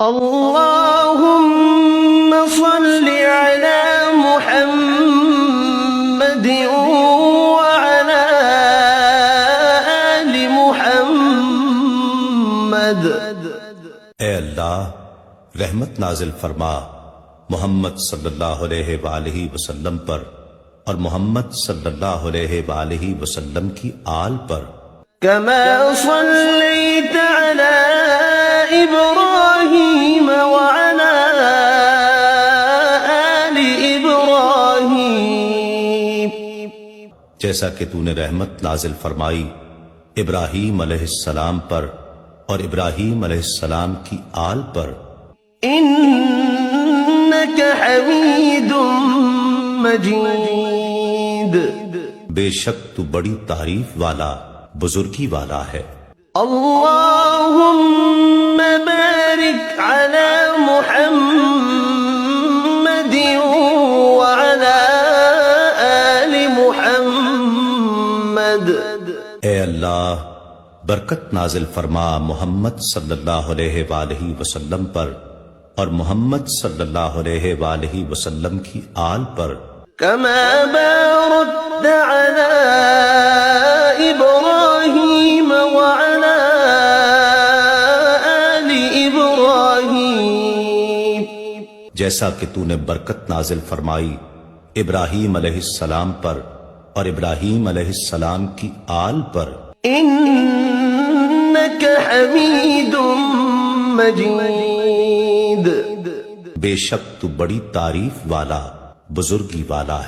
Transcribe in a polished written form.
اللهم صل على محمد وعلى آل محمد۔ اے اللہ رحمت نازل فرما محمد صلی اللہ علیہ وآلہ وسلم پر اور محمد صلی اللہ علیہ وآلہ وسلم کی آل پر۔ كما صليت على إبراهيم وعلى آل إبراهيم، جیسا کہ تو نے رحمت نازل فرمائی ابراہیم علیہ السلام پر اور ابراہیم علیہ السلام کی آل پر۔ إنك حميد مجيد، بے شک تو بڑی تعریف والا بزرگی والا ہے۔ اللهم بارك على محمد وعلى آل محمد۔ اے اللہ برکت نازل فرما محمد صلی اللہ علیہ وآلہ وسلم پر اور محمد صلی اللہ علیہ وآلہ وسلم کی آل پر۔ كما باركت على إبراهيم وعلى آل إبراهيم، جیسا کہ تو نے برکت نازل فرمائی ابراہیم علیہ السلام پر اور ابراہیم علیہ السلام کی آل پر۔ إنك حميد مجيد، بے شک تو بڑی تعریف والا بزرگی والا ہے۔